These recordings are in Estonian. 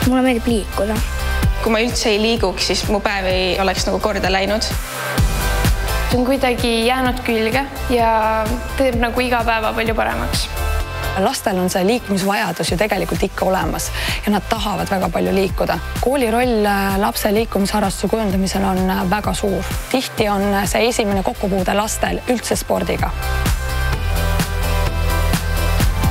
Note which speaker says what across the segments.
Speaker 1: Mulle meeldib liikuda.
Speaker 2: Kui ma üldse ei liiguks, siis mu päev ei oleks nagu korda läinud.
Speaker 3: See on kuidagi jäänud külge ja teeb nagu iga päeva palju paremaks.
Speaker 4: Lastel on see liikumisvajadus ju tegelikult ikka olemas ja nad tahavad väga palju liikuda. Kooli roll lapse liikumisharrastuse kujundamisel on väga suur. Tihti on see esimene kokkupuude lastel üldse spordiga.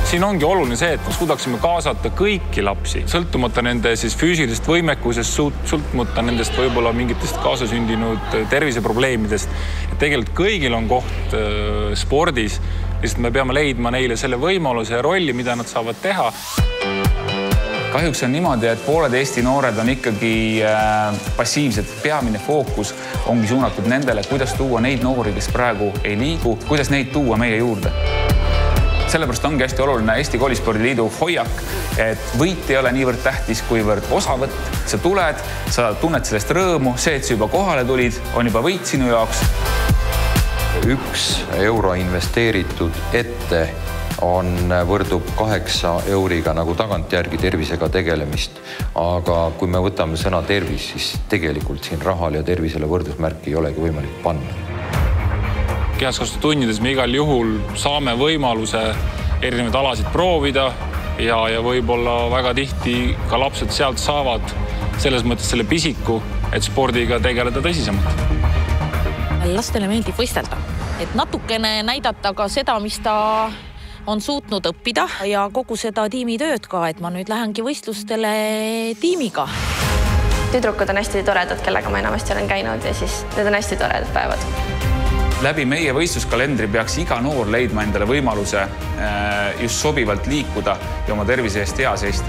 Speaker 5: Siin ongi oluline see, et me suudaksime kaasata kõiki lapsi, sõltumata nende füüsilisest võimekusest, sõltumata nendest võib-olla mingitest kaasasündinud terviseprobleemidest. Tegelikult kõigil on koht spordis, lihtsalt me peame leidma neile selle võimaluse ja rolli, mida nad saavad teha. Kahjuks on niimoodi, et pooled Eesti noored on ikkagi passiivsed. Peamine fookus ongi suunatud nendele, kuidas tuua neid noori, kes praegu ei liigu, kuidas neid tuua meie juurde. Sellepärast ongi hästi oluline Eesti Koolispordiliidu hoiak, et võit ei ole niivõrd tähtis, kuivõrd osavõtt. Sa tuled, sa tunned sellest rõõmu, see, et sa juba kohale tulid, on juba võit sinu jaoks.
Speaker 6: 1 euro investeeritud ette võrdub 8 euriga nagu tagantjärgi tervisega tegelemist. Aga kui me võtame sõna tervis, siis tegelikult siin rahal ja tervisele võrdusmärki ei olegi võimalik panna.
Speaker 5: Kehaskasvatustunnides me igal juhul saame võimaluse erinevaid alasid proovida ja võib-olla väga tihti ka lapsed sealt saavad selles mõttes selle pisiku, et spordiga tegeleda tõsisemalt.
Speaker 7: Lastele meeldib võistelda, et natukene näidata ka seda, mis ta on suutnud õppida ja kogu seda tiimitööd ka, et ma nüüd lähengi võistlustele tiimiga.
Speaker 2: Tüdrukud on hästi toredad, kellega ma enamasti olen käinud ja siis need on hästi toredad päevad.
Speaker 5: Läbi meie võistluskalendri peaks iga noor leidma endale võimaluse just sobivalt liikuda ja oma tervise eest hea seista.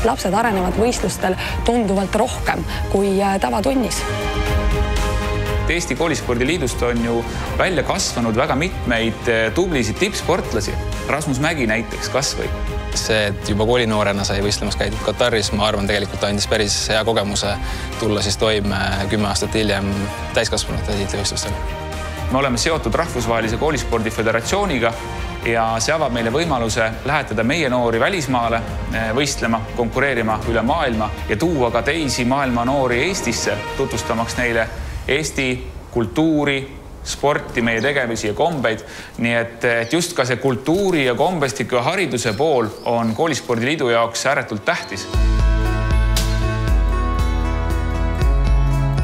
Speaker 4: Lapsed arenevad võistlustel tunduvalt rohkem kui tavatunnis.
Speaker 5: Eesti Koolispordiliidust on ju välja kasvanud väga mitmeid tublisid tippsportlasi. Rasmus Mägi näiteks kasvõi.
Speaker 8: See, et juba koolinoorena sai võistlemas käidud Kataris, ma arvan, tegelikult andis päris hea kogemuse tulla siis toime 10 aastat hiljem täiskasvanute tiitlivõistlustele. Me oleme seotud Rahvusvahelise Koolispordi Föderatsiooniga ja see avab meile võimaluse lähetada meie noori välismaale võistlema, konkureerima üle maailma ja tuua ka teisi maailma noori Eestisse, tutvustamaks neile Eesti kultuuri, sporti, meie tegevusi ja kombeid. Nii et just ka see kultuuri ja kombestiku ja hariduse pool on Koolispordiliidu jaoks ääretult tähtis.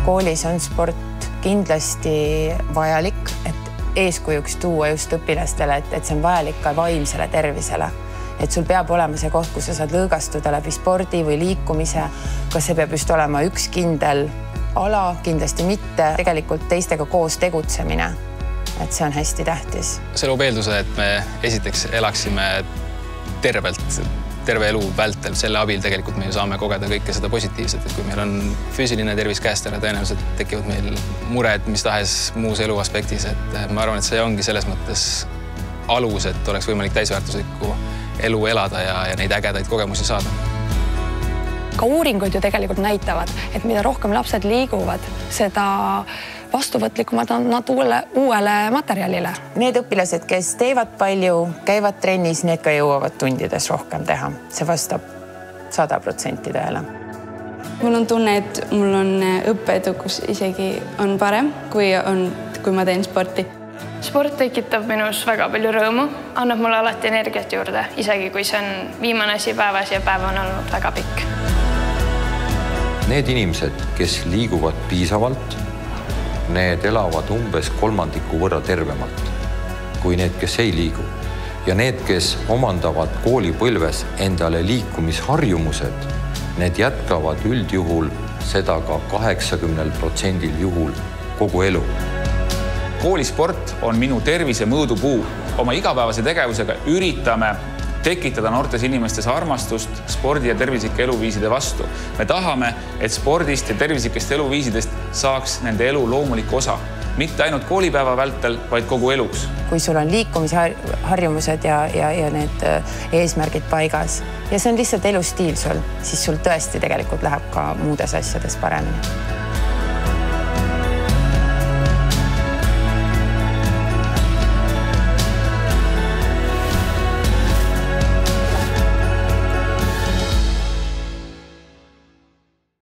Speaker 9: Koolis on sport kindlasti vajalik, et eeskujuks tuua just õpilastele, et see on vajalik ka vaimsele tervisele. Et sul peab olema see koht, kus sa saad lõõgastuda läbi spordi või liikumise. Kas see peab just olema üks kindel ala, kindlasti mitte. Tegelikult teistega koos tegutsemine, et see on hästi tähtis.
Speaker 8: See loob eelduse, et me esiteks elaksime terve elu vältel. Selle abil tegelikult me saame kogeda kõike seda positiivset, et kui meil on füüsiline tervis käest ära, tõenäoliselt tekivad meil mured mis tahes muus elu aspektis. Et ma arvan, et see ongi selles mõttes alus, et oleks võimalik täisväärtuslikku elu elada ja neid ägedaid kogemusi saada.
Speaker 4: Ka uuringud ju tegelikult näitavad, et mida rohkem lapsed liiguvad, seda vastuvõtlikumad on nad uuele materjalile.
Speaker 9: Need õpilased, kes teevad palju, käivad trennis, need ka jõuavad tundides rohkem teha. See vastab 100% tõele.
Speaker 3: Mul on tunne, et mul on õppeedukus isegi on parem, kui ma teen sporti. Sport tekitab minus väga palju rõõmu, annab mulle alati energiat juurde, isegi kui see on viimane asi päevas ja päev on olnud väga pikk.
Speaker 6: Need inimesed, kes liiguvad piisavalt, need elavad umbes 3% võrra tervemalt kui need, kes ei liigu. Ja need, kes omandavad koolipõlves endale liikumisharjumused, need jätkavad üldjuhul seda ka 80% juhul kogu elu.
Speaker 5: Koolisport on minu tervise mõõdupuu. Oma igapäevase tegevusega üritame tekitada noortes inimestes armastust spordi ja tervislike eluviiside vastu. Me tahame, et spordist ja tervislikest eluviisidest saaks nende elu loomulik osa. Mitte ainult koolipäeva vältel, vaid kogu eluks.
Speaker 9: Kui sul on liikumisharjumused ja need eesmärgid paigas ja see on lihtsalt elustiil sul, siis sul tõesti tegelikult läheb ka muudes asjades paremini.